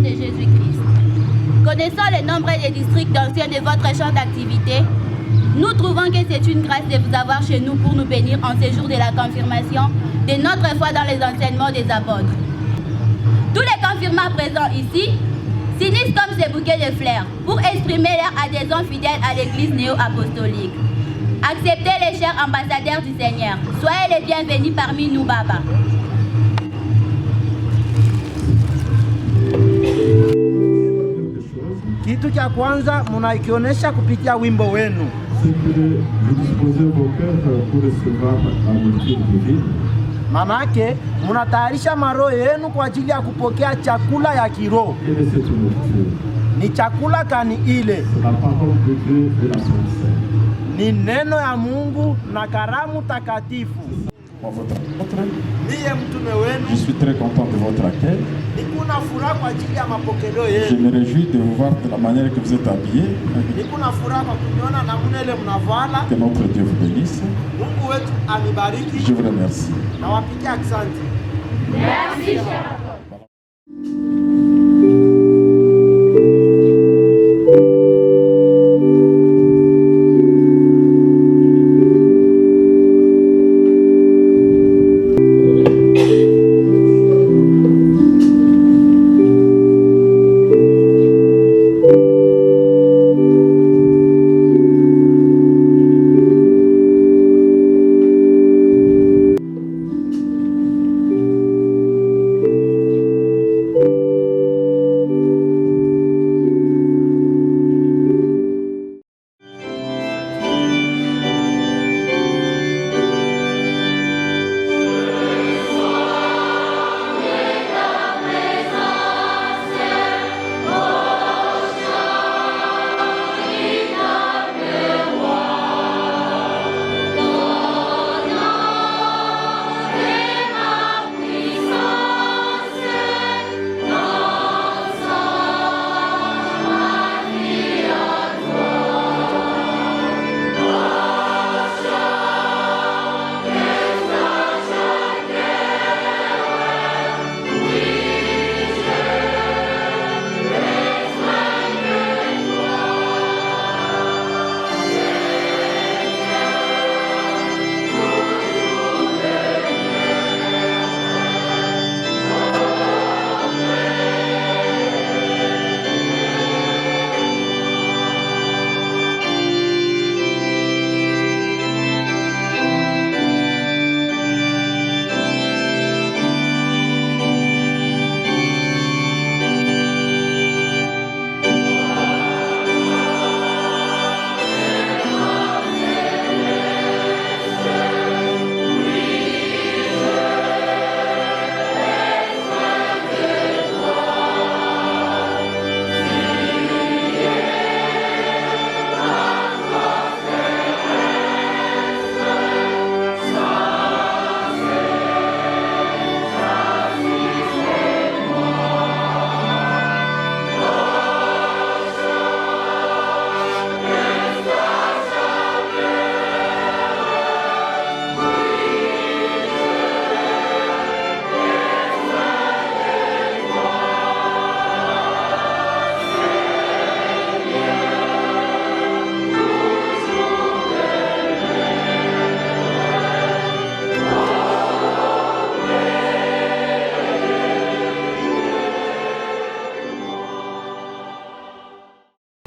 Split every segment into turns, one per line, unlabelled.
de Jésus-Christ. Connaissant le nombre et les districts d'anciens de votre champ d'activité, nous trouvons que c'est une grâce de vous avoir chez nous pour nous bénir en ce jour de la confirmation de notre foi dans les enseignements des apôtres. Tous les confirmants présents ici s'unissent comme ces bouquets de fleurs pour exprimer leur adhésion fidèle à l'Église néo-apostolique. Acceptez les chers ambassadeurs du Seigneur. Soyez les bienvenus parmi nous, Baba.
Kitu cha kwanza mnaikionyesha kupitia wimbo wenu. Manake mnatayarisha maroho yenu kwa ajili ya kupokea chakula ya kiroho. Ni chakula kani ile? Ni neno ya Mungu na karamu takatifu.
Je suis très content de votre accueil. Je me réjouis de vous voir de la manière que vous êtes habillés. Que notre Dieu vous bénisse. Je vous remercie.
Merci.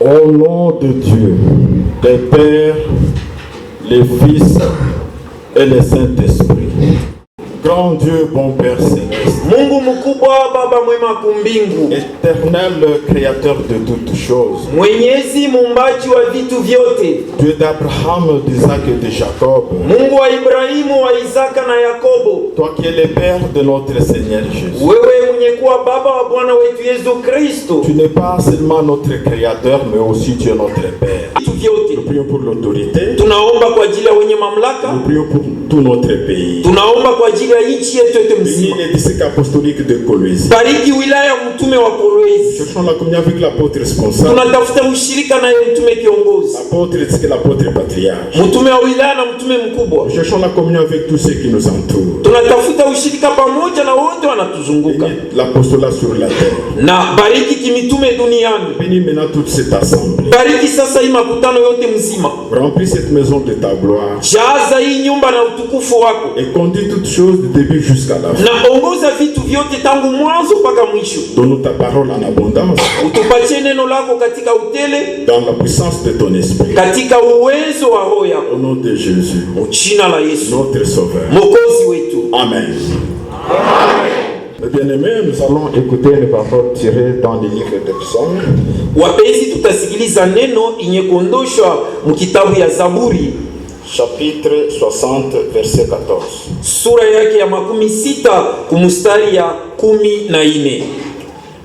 Au nom de Dieu, le Père, le Fils et le Saint-Esprit. Grand Dieu, bon Père céleste,
Mungu mkubwa, Baba mwema kumbingu,
éternel créateur de toutes choses,
Mwenyezi muumbaji wa vitu vyote,
Dieu d'Abraham, d'Isaac et de Jacob,
Mungu wa Ibrahimu, wa Isaka na Yakobo,
toi qui es le Père de notre Seigneur Jésus.
wewe mwenye kuwa baba wa Bwana wetu Yesu Kristo.
Tu n'es pas seulement notre créateur, mais aussi tu es notre Père.
Vitu vyote
Nous prions pour l'autorité,
tunaomba kwa ajili ya wenye mamlaka,
nous prions pour tout notre pays.
tunaomba kwa ajili ya nchi yetu yote
Bénis
mzima.
les districts apostoliques de Kolwezi.
Bariki wilaya ya mtume wa Kolwezi.
Cherchons la communion avec l'apôtre responsable,
Tunatafuta ushirika na mtume kiongozi,
l'apôtre et l'apôtre patriarche.
mtume wa wilaya na mtume mkubwa.
Nous cherchons la communion avec tous ceux qui nous entourent.
Tunatafuta ushirika pamoja na wote wanatuzunguka.
Bénis l'apostolat sur la terre.
Na bariki kimitume duniani.
Bénis maintenant toute cette assemblée.
Bariki sasa hii makutano yote mzima.
Remplis cette maison de ta gloire.
Jaza hii nyumba na utukufu wako.
Et conduis toutes choses du début jusqu'à la fin.
Na ongoza vitu vyote tangu mwanzo mpaka mwisho.
Donne-nous ta parole en abondance.
Utupatie neno lako katika utele,
Dans la puissance de ton esprit.
katika uwezo wa roho
Au
yako.
nom de Jésus,
Jina la Yesu,
notre Sauveur.
Mwokozi wetu.
Amen. Mes bien-aimés, nous allons écouter les paroles tirées dans le livre des Psaumes.
Wapenzi, tutasikiliza neno yenye kuondoshwa mkitabu ya Zaburi
Chapitre 60, verset 14.
sura yake ya 16 kumustari ya 14.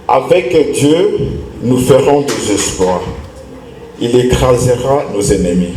Avec Dieu, nous ferons des exploits. Il écrasera nos ennemis.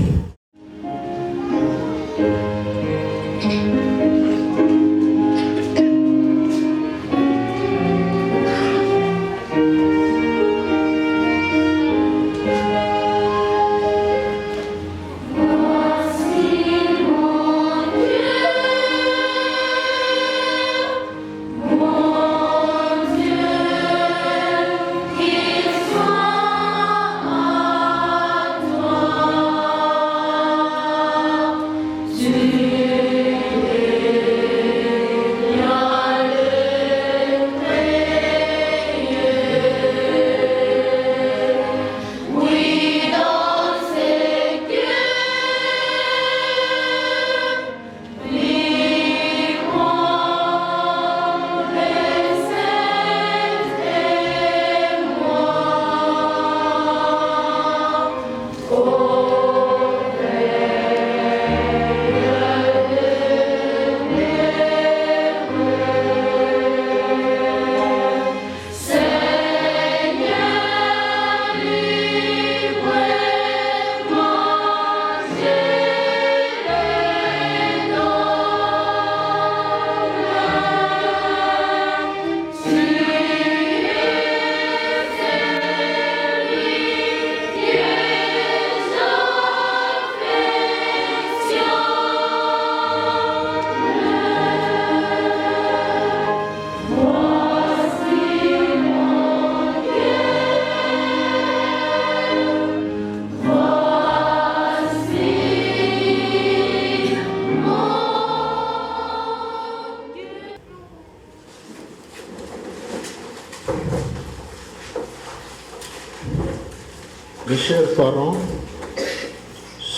Mes chers parents,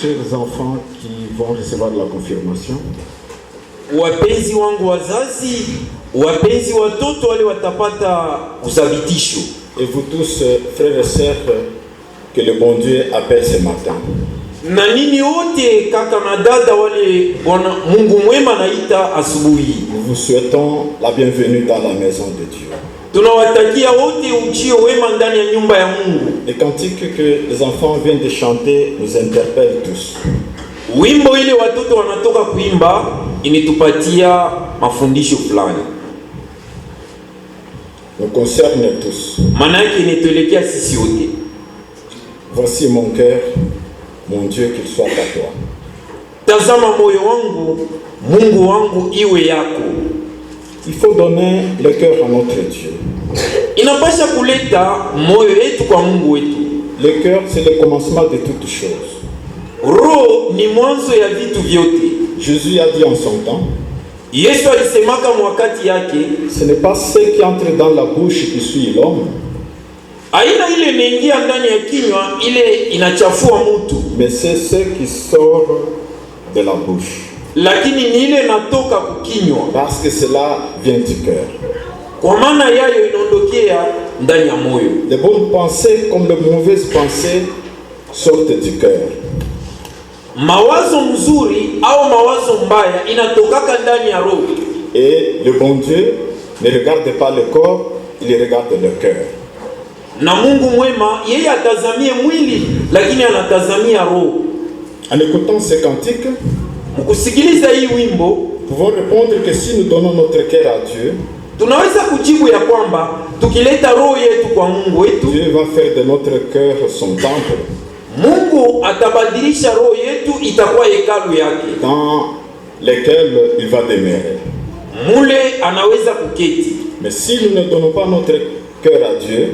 chers enfants qui vont recevoir la confirmation,
Wapenzi wangu wazazi, wapenzi watoto wale watapata uthabitisho,
et vous tous, frères et sœurs, que le bon Dieu appelle ce matin.
na nini wote kaka na dada wale Bwana Mungu mwema naita asubuhi.
Nous vous souhaitons la bienvenue dans la maison de Dieu.
Tunawatakia wote ujio wema ndani ya nyumba ya Mungu.
Les cantiques que les enfants viennent de chanter nous interpellent tous.
Wimbo ile watoto wanatoka kuimba initupatia mafundisho fulani.
Nous concernent tous.
Maana yake inatuelekea sisi wote.
Voici mon cœur, mon Dieu, qu'il soit à toi.
Tazama moyo wangu, Mungu wangu iwe yako.
Il faut donner le cœur à notre Dieu.
Inapasha kuleta moyo yetu kwa Mungu wetu.
Le cœur, c'est le commencement de toutes choses.
Roho ni mwanzo ya vitu vyote.
Jésus a dit en son temps,
Yesu alisemaka mwakati yake,
ce n'est pas ce qui entre dans la bouche qui suit l'homme,
Aina ile inaingia ndani ya kinywa, ile inachafua mtu.
Mais c'est ce qui sort de la bouche.
Lakini ni ile inatoka kukinywa.
Parce que cela vient du cœur.
Kwa maana yayo inaondokea ndani ya moyo.
Les bonnes pensées comme les mauvaises pensées sortent du cœur.
Mawazo mzuri au mawazo mbaya inatokaka ndani ya roho.
Et le bon Dieu ne regarde pas le corps, il regarde le cœur.
Na Mungu mwema yeye atazamie mwili, lakini anatazamia roho.
En écoutant ces cantiques,
mkusikiliza hii wimbo,
nous pouvons répondre que si nous donnons notre cœur à Dieu,
tunaweza kujibu ya kwamba tukileta roho yetu kwa Mungu wetu,
Dieu va faire de notre cœur son temple.
Mungu atabadilisha roho yetu itakuwa hekalu yake,
dans lequel il va demeurer.
Mule anaweza kuketi.
Mais si nous ne donnons pas notre cœur à Dieu,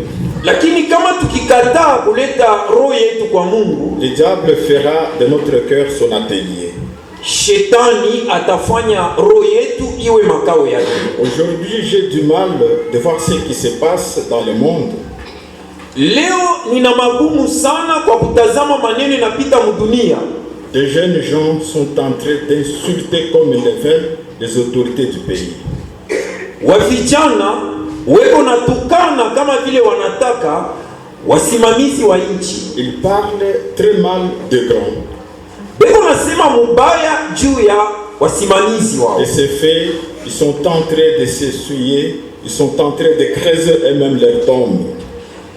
lakini kama tukikataa kuleta roho yetu kwa Mungu,
le diable fera de notre cœur son atelier.
Shetani atafanya roho yetu iwe makao yake.
Aujourd'hui, j'ai du mal de voir ce qui se passe dans le monde.
Leo nina magumu sana kwa kutazama maneno yanapita mdunia.
Des jeunes gens sont en train d'insulter comme ils le veulent les autorités du pays.
Wavijana weko natukana kama vile wanataka wasimamizi wa nchi.
Ils parlent très mal de grands.
Beko nasema mubaya juu ya wasimamizi wao.
Et ces faits, ils sont en train de s'essuyer, ils sont en train de creuser eux-mêmes leur tombe.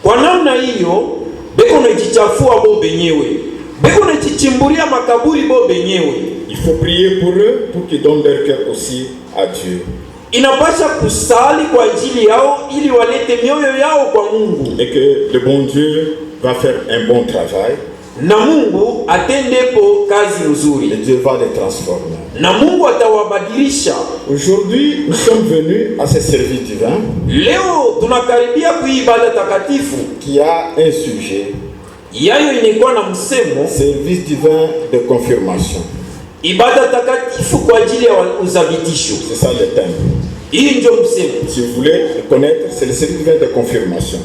Kwa namna hiyo beko najichafua bo benyewe, beko najichimbulia makaburi bo benyewe.
Il faut prier pour eux pour qu'ils donnent leur cœur aussi à Dieu.
Inapasha kusali kwa ajili yao ili walete mioyo yao kwa Mungu.
Et que le bon Dieu va faire un bon travail.
Na Mungu atendepo kazi nzuri.
Et Dieu va les transformer.
Na Mungu atawabadilisha.
Aujourd'hui, nous sommes venus à ce service divin.
Leo tunakaribia kuibada takatifu.
Qui a un sujet.
Yayo inakuwa na msemo.
Service divin de confirmation.
Ibada takatifu kwa ajili ya uzabitisho.
C'est ça le thème.
Hii ndio msemo.
Si vous voulez le connaître, c'est le service divin de confirmation.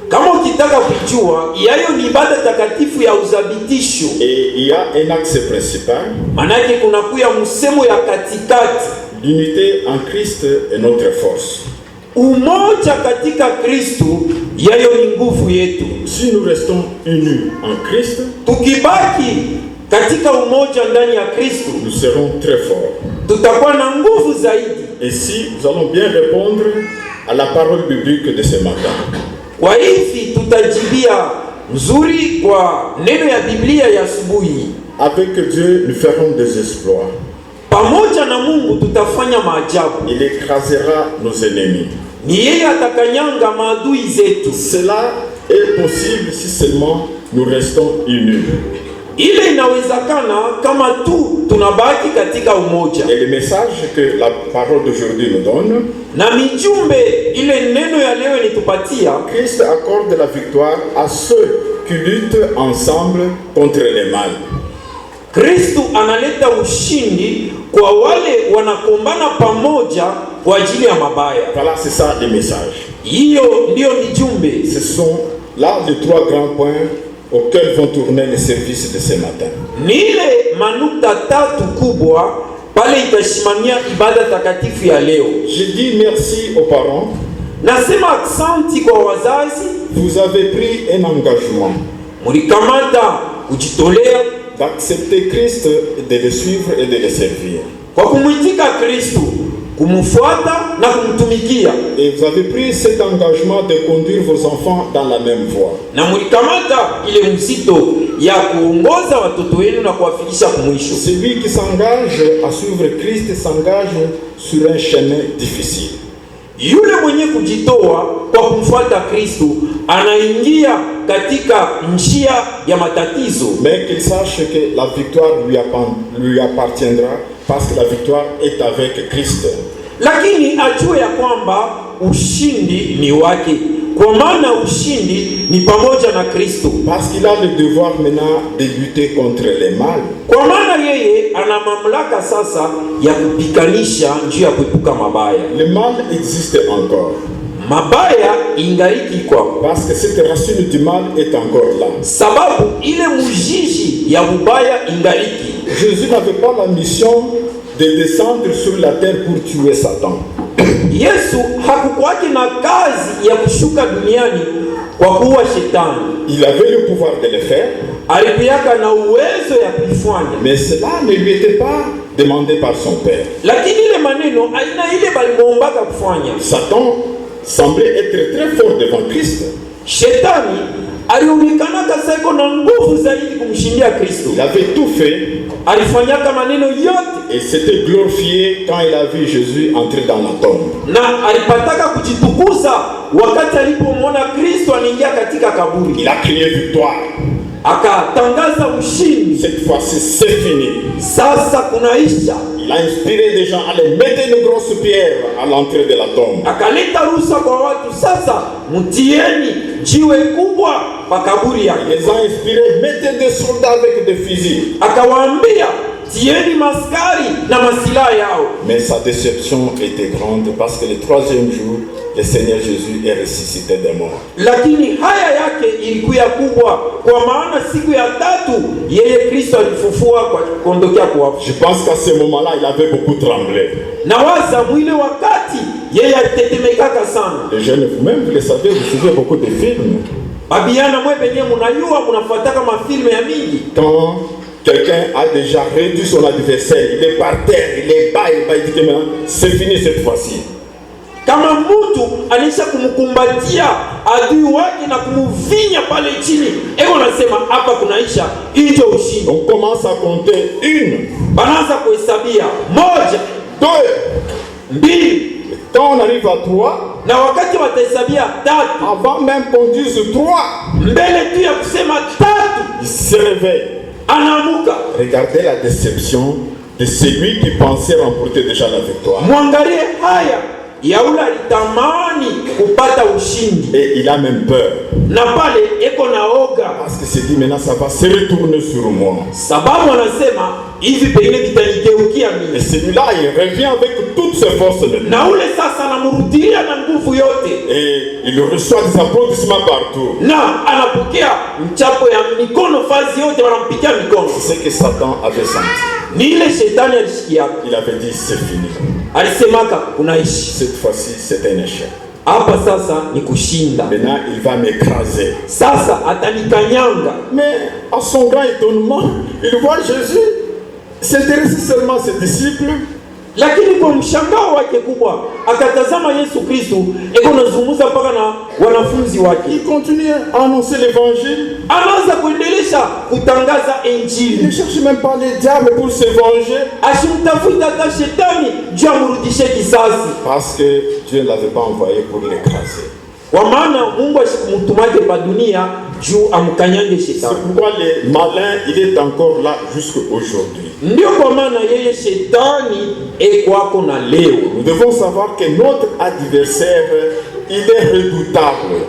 Kama ukitaka kujua, yayo ni ibada takatifu ya uzabitisho.
Et il y a un axe principal.
Manake kuna kuya msemo ya katikati.
L'unité en Christ est notre force.
Umoja katika Kristo yayo ni nguvu yetu.
Si nous restons unis en Christ,
tukibaki katika umoja ndani ya Kristo,
nous serons très forts.
Tutakuwa na nguvu zaidi.
Et si nous allons bien répondre à la parole biblique de ce matin.
Kwa hivi tutajibia mzuri kwa neno ya Biblia ya asubuhi.
Avec Dieu, nous ferons des exploits.
Pamoja na Mungu tutafanya maajabu.
Il écrasera nos ennemis.
Ni yeye atakanyanga maadui zetu.
Cela est possible si seulement nous restons unis.
Ile inawezekana kama tu tunabaki katika umoja.
Et le message que la parole d'aujourd'hui nous donne,
na mijumbe ile neno ya leo nitupatia,
Christ accorde la victoire à ceux qui luttent ensemble contre le mal.
Kristo analeta ushindi kwa wale wanakombana pamoja kwa ajili ya mabaya.
Voilà, c'est ça le message.
Hiyo ndio mijumbe.
Ce sont là les trois grands points auxquels vont tourner les services de ce matin.
Ni ile manuta tatu kubwa pale itashimamia ibada takatifu ya leo.
Je dis merci aux parents.
Nasema asante kwa wazazi.
Vous avez pris un engagement.
Mulikamata kujitolea
d'accepter Christ, de le suivre et de le servir.
Kwa kumwitika Kristo, kumfuata na kumtumikia.
Et vous avez pris cet engagement de conduire vos enfants dans la même voie.
Na mulikamata ile mzito ya kuongoza watoto wenu na kuwafikisha kumwisho.
Celui qui s'engage à suivre Christ s'engage sur un chemin difficile.
Yule mwenye kujitoa kwa kumfuata Kristo anaingia katika njia ya matatizo.
Mais qu'il sache que la victoire lui appartiendra parce que la victoire est avec Christ.
Lakini ajue ya kwamba ushindi ni wake, kwa maana ushindi ni pamoja na Kristo.
Parce qu'il a le devoir maintenant de lutter contre le mal.
Kwa maana yeye ana mamlaka sasa ya kupikanisha njia ya kuepuka mabaya.
Le mal existe encore.
mabaya ingaliki kwako,
parce que cette racine du mal est encore là.
Sababu ile mujiji ya ubaya ingaliki.
Jésus n'avait pas la mission de descendre sur la terre pour tuer Satan.
Yesu hakukuwaki na kazi ya kushuka duniani kwa kuua shetani.
Il avait le pouvoir de le faire,
alikuwaka na uwezo ya kuifanya,
mais cela ne lui était pas demandé par son père.
Lakini ile maneno aina ile balimwombaka kufanya.
Satan semblait être très fort devant Christ.
Shetani alionekana kaseko na nguvu zaidi kumshindia Kristo.
Il avait tout fait,
alifanyaka maneno yote,
et s'était glorifié quand il a vu Jésus entrer dans la tombe.
Na alipataka kujitukuza wakati alipomwona Kristo anaingia katika kaburi.
Il a crié victoire.
Akatangaza ushindi.
Cette fois-ci c'est fini.
Sasa kunaisha.
Il a inspiré des gens à aller mettre une grosse pierre à l'entrée de la tombe.
Akaleta ruhusa kwa watu, sasa mtieni jiwe kubwa pa kaburi yake.
Il les a inspirés, mettez des soldats avec des fusils.
Akawaambia tieni maskari na masilaha yao.
Mais sa déception était grande parce que le troisième jour, le Seigneur Jésus est ressuscité des morts.
Lakini haya yake ilikuwa kubwa, kwa maana siku ya tatu yeye Kristo alifufua kwa kuondokea kwa wafu.
Je pense qu'à ce moment-là, il avait beaucoup tremblé.
Na waza mwile wakati yeye alitetemekaka sana.
Les jeunes, vous-même, vous le savez, vous suivez beaucoup de films.
Babiana mwe benye munayua munafuataka mafilme ya mingi.
Quand quelqu'un a déjà réduit son adversaire, il est par terre, il est bas, il dit que maintenant, c'est fini cette fois-ci.
Kama mtu anisha kumkumbatia adui wake na kumuvinya pale chini, ego nasema hapa kunaisha, hicho ushindi.
On commence à compter une,
banaanza kuhesabia moja,
deux,
mbili.
Quand on arrive à trois,
na wakati watahesabia tatu,
avant même qu'on dise trois,
mbele tu ya kusema tatu,
il se réveille.
Anamuka.
Regardez la déception de celui qui pensait remporter déjà la victoire.
Mwangalie haya ya ule alitamani kupata ushindi.
Et il a même peur.
Na pale eko na oga.
Parce que c'est dit maintenant ça va se retourner sur moi.
Sababu anasema hivi pengine vitanigeukia mimi.
Et celui-là il revient avec toutes ses forces maintenant.
Na ule sasa anamurudia na nguvu yote.
Et il reçoit des applaudissements partout.
Na anapokea mchapo ya mikono fazi yote wanampikia mikono.
C'est ce que Satan avait senti.
Ni ile shetani alisikia.
Il avait dit c'est fini.
Alisemaka kunaishi.
Cette fois-ci c'est un échec.
Hapa sasa ni kushinda.
Maintenant il va m'écraser.
Sasa atanikanyanga.
Mais à son grand étonnement, il voit Jésus s'intéresser seulement à ses disciples.
Lakini kwa mshangao wake kubwa akatazama Yesu Kristo eko nazungumza mpaka na wanafunzi wake.
Il continue à annoncer l'évangile.
Anaanza kuendelesha kutangaza injili.
Il ne cherche même pas les diables pour se venger.
Ashimtafuta hata shetani juu amrudishe kisasi.
Parce que Dieu ne l'avait pas envoyé pour l'écraser.
Kwa maana Mungu asikumtumake pa dunia juu amkanyange shetani.
C'est pourquoi le malin il est encore là jusqu'aujourd'hui.
Ndio kwa maana yeye shetani ekwako na leo.
Nous devons savoir que notre adversaire il est redoutable.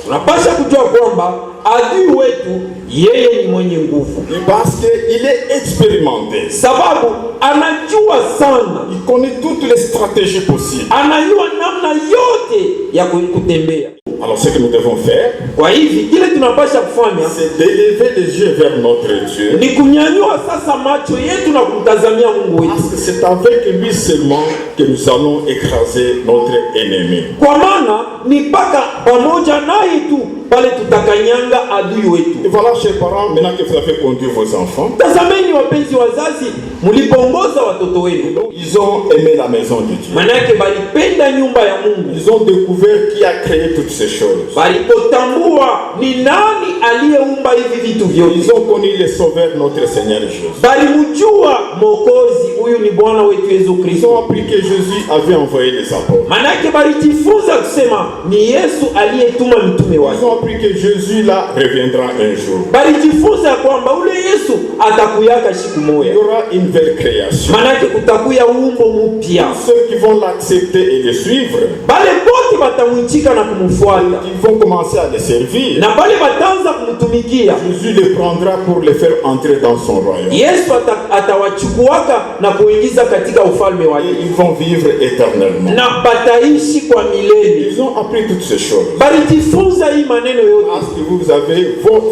Tunapaswa kujua kwamba adui wetu yeye ni mwenye nguvu.
Parce qu'il est expérimenté.
Sababu anajua sana.
Il connaît toutes les stratégies possibles.
Anajua namna yote ya kutembea.
Alors ce que nous devons faire,
kwa hivi kile tunapaswa kufanya,
c'est d'élever les yeux vers notre Dieu.
Ni kunyanyua sasa macho yetu na kumtazamia Mungu wetu.
Parce que c'est avec lui seulement que nous allons écraser notre ennemi.
Kwa maana ni paka pamoja naye tu pale tutakanyanga adui wetu.
Et voilà, chers parents, maintenant que vous avez conduit vos enfants,
tazameni wapenzi wazazi, mlipoongoza watoto wenu.
Ils ont aimé la maison de Dieu.
Manake balipenda nyumba ya Mungu.
Ils ont découvert qui a créé toutes ces choses.
Balipotambua ni nani aliyeumba hivi vitu vyote.
Ils ont connu le Sauveur, notre Seigneur Jésus.
Balimjua Mwokozi, huyu ni Bwana wetu Yesu Kristo.
Ils ont appris que Jésus avait envoyé les apôtres.
Manake balijifunza kusema ni Yesu aliyetuma mitume wake.
Ils ont appris que Jésus là reviendra un jour.
balijifunza kwamba ule Yesu atakuyaka siku
Il
moja,
y aura une belle création.
manake kutakuya umbo mupya.
Ceux qui vont l'accepter et le suivre,
Bale bote batamwitika na kumfuata,
ils vont commencer à le servir.
na bale bataanza kumtumikia.
Jésus les prendra pour les faire entrer dans son royaume.
Yesu atawachukuaka na kuingiza katika ufalme
Et
wake,
ils vont vivre éternellement.
na bataishi kwa milele.
Ils ont appris toutes ces choses.
Balijifunza hii maneno yote
Parce que vous avez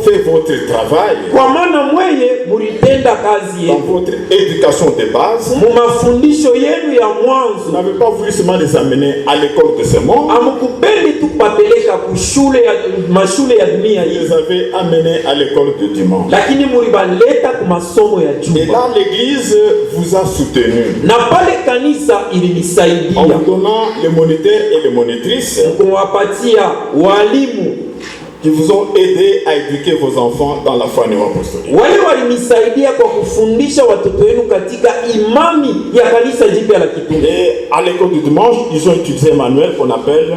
fait votre travail
kwa maana mweye mulitenda kazi
dans
yenu
votre éducation de base.
mu mafundisho yenu ya
Vous
mwanzo.
n'avez pas voulu seulement les amener à l'école de ce monde.
Amukupendi tu kupapeleka kushule ya mashule ya dunia
Vous
hii,
les avez amenés à l'école de dimanche.
lakini mulibaleta ku masomo ya
Et
juma,
là, l'église vous a soutenu
na pale kanisa
en
ilinisaidia
vous donnant les moniteurs et les monitrices
kuwapatia walimu
qui vous ont aidé à éduquer vos enfants dans la foi néo-apostolique.
wale walinisaidia kwa kufundisha watoto wenu katika imani ya kanisa jipya la kitume.
Et à l'école du dimanche, ils ont utilisé un manuel qu'on appelle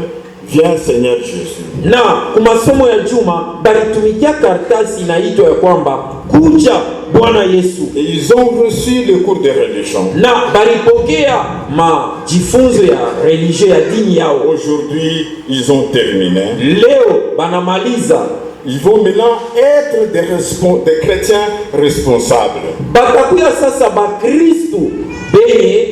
Viens Seigneur Jésus.
Na ku masomo ya juma balitumikia karatasi inaitwa ya kwamba kuja Bwana Yesu,
Et ils ont reçu le cours de religion.
na balipokea majifunzo ya religio ya dini yao.
Aujourd'hui, ils ont terminé.
Leo banamaliza,
Ils vont maintenant être des chrétiens responsables
batakuya sasa Bakristu benye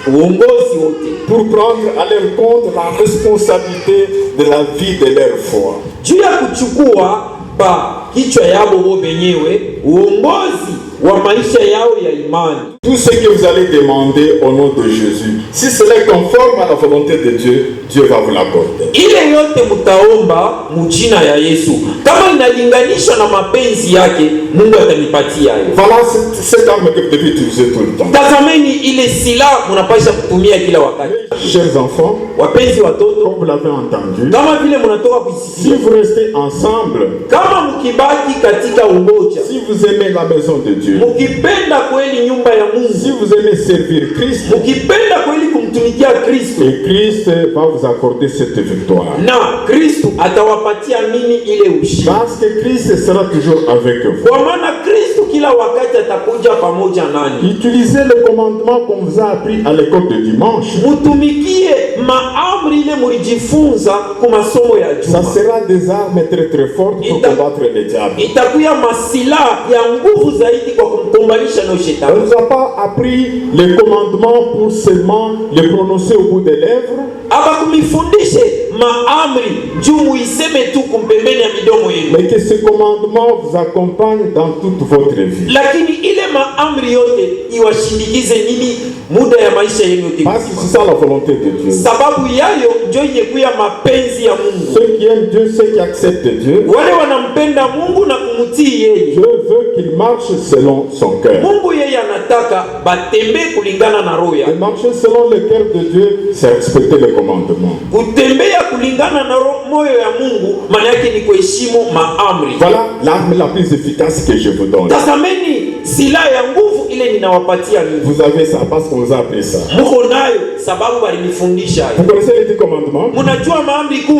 uongozi wote
pour prendre à leur compte la responsabilité de la vie de leur foi.
juu ya kuchukua ba kichwa yabo bo benyewe uongozi wa maisha yao ya imani.
Tout ce que vous allez demander au nom de Jésus, si cela est conforme à la volonté de Dieu, Dieu va vous l'accorder.
Ile yote mutaomba mujina ya Yesu, kama inalinganishwa na mapenzi yake, Mungu atanipatia hayo.
Voilà cette arme que vous devez utiliser tout le temps.
Tazameni ile silaha munapasha kutumia kila wakati.
Chers enfants,
Wapenzi watoto,
comme vous l'avez entendu,
kama vile munatoka
si
kuisikia,
vous restez ensemble,
kama mukibaki katika umoja,
si vous aimez la maison de Dieu,
mukipenda kweli nyumba ya
si
Mungu,
vous aimez servir Christ,
mukipenda kweli kumtumikia Kristo,
et Christ va vous accorder cette victoire.
na Kristo atawapatia nini ile ushindi?
Parce que Christ sera toujours avec vous.
Kwa maana Kristo kila wakati atakuja pamoja nani.
Utilisez le commandement qu'on vous a appris à l'école de dimanche.
Mutumikie maamri ile mulijifunza ku masomo ya
Ça
juma.
sera des armes très très fortes pour combattre le diable.
Itakuya masilaha ya nguvu zaidi kwa kumkombanisha na
On ne
shetani.
nous a pas appris les commandements pour seulement les prononcer au bout des lèvres,
Abakumifundishe maamri juu muiseme tu kumpembeni ya midomo yenu,
mais que ce commandement vous accompagne dans toute votre vie.
lakini ile maamri yote iwashindikize nini muda ya maisha yenu yote,
Parce que c'est ça la volonté de Dieu.
sababu yayo ndio yekuya mapenzi ya Mungu.
Ceux qui aiment Dieu, ceux qui acceptent Dieu,
Wale wanampenda Mungu na kumutii yeye,
Dieu veut qu'ils marchent selon son cœur.
Mungu yeye anataka batembee kulingana na roho
Et
yake.
marcher selon le cœur de Dieu, c'est respecter les commandements.
Kutembea kulingana na moyo ya Mungu maana yake ni kuheshimu maamri.
Voilà l'arme la plus efficace que je vous donne.
Tazameni silaha ya nguvu ile ninawapatia ninyi.
Vous avez ça parce qu'on vous a appris ça.
Muko nayo sababu walinifundisha hayo.
Vous connaissez les 10 commandements?
Munajua maamri 10?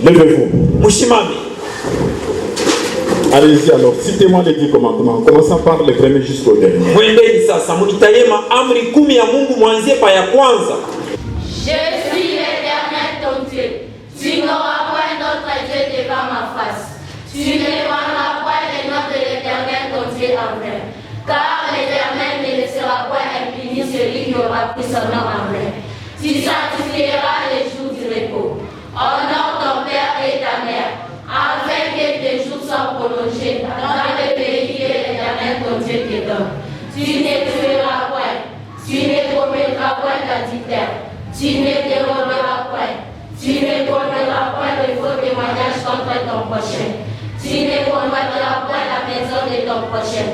Levez-vous.
Mshimame.
Allez-y alors, citez-moi les 10 commandements, commençant par le premier jusqu'au dernier.
Mwendeni sasa munitaye maamri 10 ya Mungu mwanzie pa ya kwanza.
Je suis l'Éternel ton Dieu. Tu n'auras point d'autre Dieu devant ma face. Tu ne prendras point le nom de l'Éternel ton Dieu en vain. Car l'Éternel ne laissera point impuni celui qui aura pris son nom en vain. Tu sanctifieras les jours du repos. Honore ton père et ta mère, afin que tes jours soient prolongés dans le pays que l'Éternel ton Dieu te donne. Tu ne tueras point. Tu ne commettras point d'adultère. Tu ne te roberas point. Tu ne commettras point de faux témoignages contre ton prochain. Tu ne combattras point la maison de ton prochain.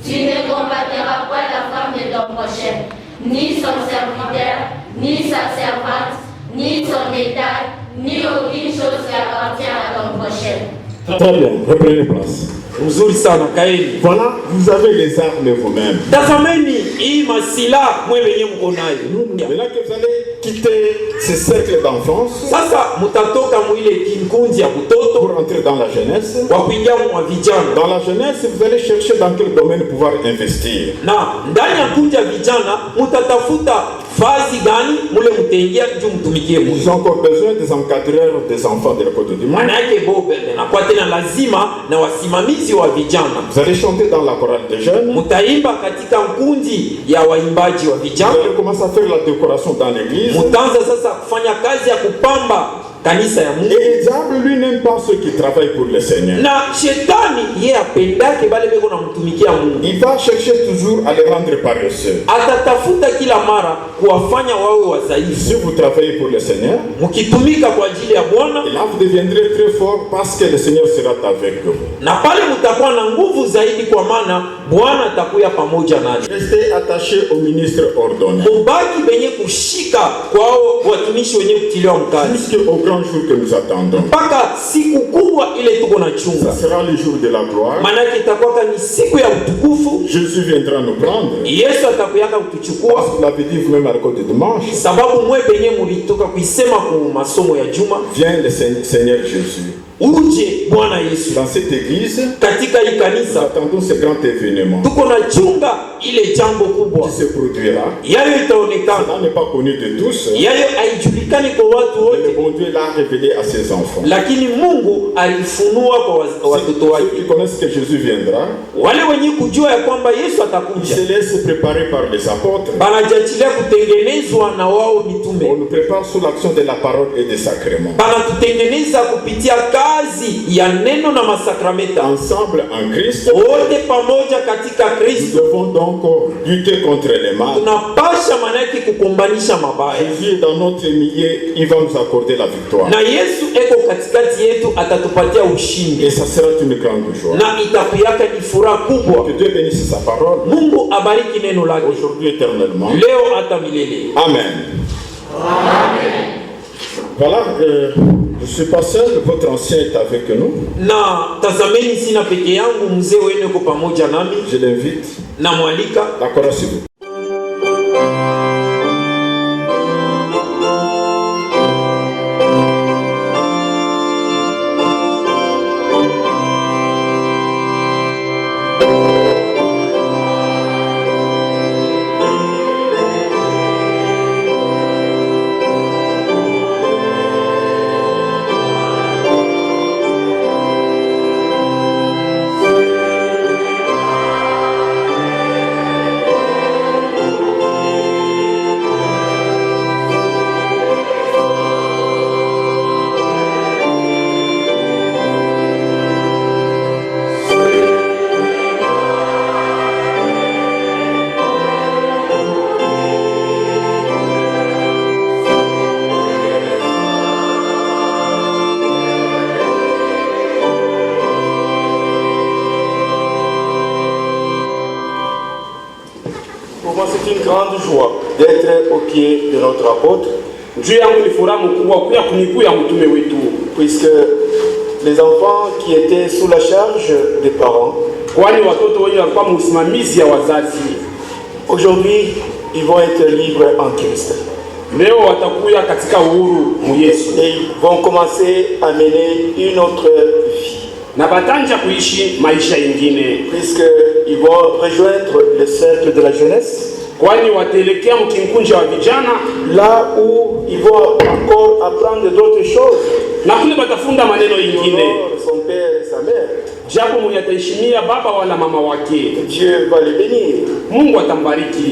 Tu ne combattras point la femme de ton prochain, ni son serviteur, ni sa servante, ni son bétail, ni aucune chose qui appartient à ton prochain.
Très bien, reprenez place.
Mzuri sana kaeni.
Voilà, vous avez les armes vous-même.
Tazameni hii masila mwe wenye mko nayo.
Maintenant que vous allez quitter ce cercle d'enfance
Sasa mutatoka mwile kinkundi ya butoto
pour entrer dans la jeunesse.
kwa kuingia mwa vijana.
Dans la jeunesse, vous allez chercher dans quel domaine pouvoir investir.
Na ndani ya kundi ya vijana mutatafuta fazi gani mule mutaingia juu mtumikie Mungu.
Ils ont encore besoin des encadreurs des enfants de l'école du dimanche.
Maana yake bobe na kwa tena lazima na wasimamizi wa vijana.
Vous allez chanter dans la chorale des jeunes.
Mutaimba katika kundi ya waimbaji wa
Vous
vijana.
allez commencer à faire la décoration dans l'église.
Mutaanza sasa kufanya kazi ya kupamba kanisa ya Mungu.
Et le diable, lui, n'aime pas ceux qui travaillent pour le Seigneur.
Na shetani yeye apendake bale beko na mtumikia Mungu.
Il va chercher toujours à les rendre paresseux.
Atatafuta kila mara kuwafanya wawe wadhaifu.
Si vous travaillez pour le Seigneur,
Mkitumika kwa ajili ya Bwana,
et là vous deviendrez très fort parce que le Seigneur sera avec vous.
na pale mtakuwa na nguvu zaidi, kwa maana Bwana atakuwa pamoja nanyi.
Restez attachés au ministre ordonné.
Mubaki benye kushika kwao watumishi wenye kutiliwa mkazi
Jusqu'au grand jour que nous attendons.
mpaka siku kubwa ile tuko na
Ça
chunga.
sera le jour de la gloire.
Maanake itakuwa ni siku ya utukufu.
Jésus viendra nous prendre.
Yesu atakuyaka
Parce
kutuchukua,
que vous l'avez dit vous-même à l'école de dimanche.
sababu mwe benye mulitoka kuisema ku masomo ya juma.
Viens le Seigneur Jésus.
Uje Bwana Yesu.
Dans cette église,
Katika hii
nous
kanisa
attendons ce grand événement
tuko na chunga ile jambo kubwa
qui se produira.
yayo itaonekana,
Ça n'est pas connu de tous.
yayo haijulikani kwa watu
Mais le
wote,
bon Dieu l'a révélé à ses enfants.
lakini Mungu alifunua kwa watoto
Ceux
wake,
qui connaissent que Jésus viendra,
wale wenye kujua ya kwamba Yesu
ils
atakuja,
se laissent préparer par les apôtres.
banajachilia kutengenezwa na wao
On
mitume,
nous prépare sous l'action de la parole et des sacrements.
banatutengeneza kupitia kazi ya neno na masakramenta,
Ensemble en Christ,
wote pamoja katika
nous
Kristo.
devons donc lutter contre les mal.
Tunapasha manake kukombanisha mabaya,
Jésus est dans notre milieu, il va nous accorder la victoire.
na Yesu eko katikati yetu, atatupatia ushindi
Et ça sera une grande joie.
na itakuyaka ni furaha kubwa.
Que Dieu bénisse sa parole,
Mungu abariki neno lake
aujourd'hui éternellement.
leo hata milele.
Amen. Voilà, je suis pas seul, votre ancien est avec nous.
Na tazameni, sina peke yangu, mzee wenu yuko pamoja nami,
Je l'invite.
na mwalika.
D'accord, s'il vous plaît.
Pour moi, c'est une grande joie d'être au pied de notre apôtre, puisque les enfants qui étaient sous la charge des parents, aujourd'hui, ils vont être libres en Christ. Et ils vont commencer à mener une autre vie. Puisqu'ils vont rejoindre le cercle de la jeunesse, là où ils vont encore apprendre d'autres choses. Son père et sa mère. Dieu va les bénir.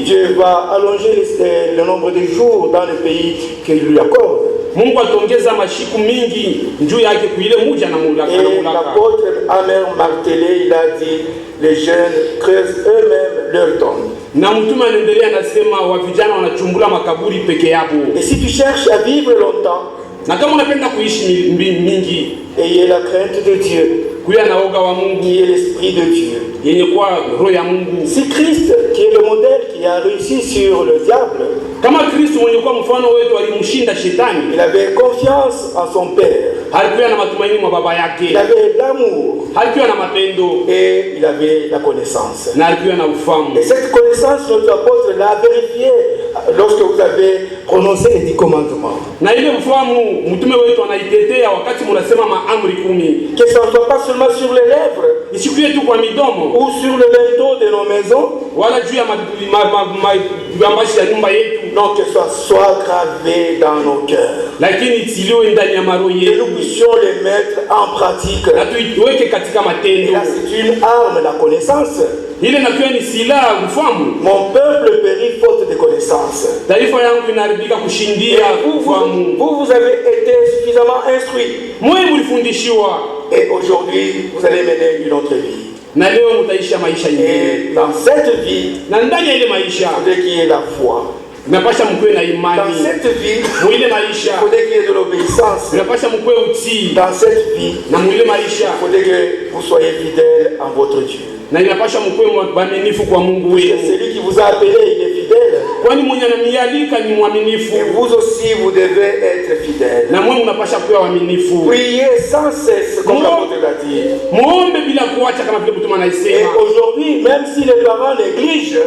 Dieu va allonger le nombre de jours dans le pays qu'il lui accorde. Et l'apôtre a même martelé, il a dit, les jeunes creusent eux-mêmes leur tombe. Et si tu cherches à vivre longtemps, ayez la crainte de Dieu, qui est l'Esprit de Dieu. C'est Christ qui est le modèle qui a réussi sur le diable. Il avait confiance en son Père. Halikuwa na matumaini mwa baba yake.
Il avait l'amour.
Halikuwa na mapendo.
Et il avait la connaissance.
Na halikuwa na ufahamu.
Et cette connaissance, notre apôtre l'a vérifiée lorsque vous avez prononcé les 10 commandements.
Na ile ufahamu mtume wetu anaitetea wakati mnasema maamri 10.
Que ça ne soit pas seulement sur les lèvres.
Isikuwe tu kwa midomo.
Ou sur le linteau de nos maisons.
Wala juu ya mabambashi ya nyumba yetu.
Non, que ça soit gravé dans nos cœurs.
Lakini itiliwe ndani ya maro yetu.
Et nous puissions les mettre en pratique.
Na tuiweke katika matendo.
Et là, c'est une arme, la connaissance.
Ile nakiwa ni silaha ufahamu.
Mon peuple périt faute de connaissance.
Taifa yangu inaharibika kushindia ufahamu.
Vous avez été suffisamment instruit.
Mwe mlifundishiwa.
Et aujourd'hui, vous allez mener une autre vie.
Na leo mtaisha maisha
Et
nyingine.
dans cette vie,
Na ndani ya ile maisha,
il faudrait qu'il y ait la foi.
Unapasha mkwe na imani.
Dans cette vie,
Mwile maisha,
il faudrait qu'il y ait de l'obéissance.
unapasha mkwe utii.
Dans cette vie,
Na mwile maisha,
il faudrait que vous soyez fidèles en votre Dieu.
na inapasha mkwe mwaminifu kwa Mungu
Et
wenu.
celui qui vous a appelé, il est fidèle.
Kwani mwenye ananialika ni mwaminifu.
Et vous aussi, vous devez être fidèles.
Na mwe mnapasha kuwa waaminifu.
Priez sans cesse, comme l'apôtre l'a dit.
Muombe bila kuacha kama vile mtume
Et
anaisema.
aujourd'hui, même si les parents négligent,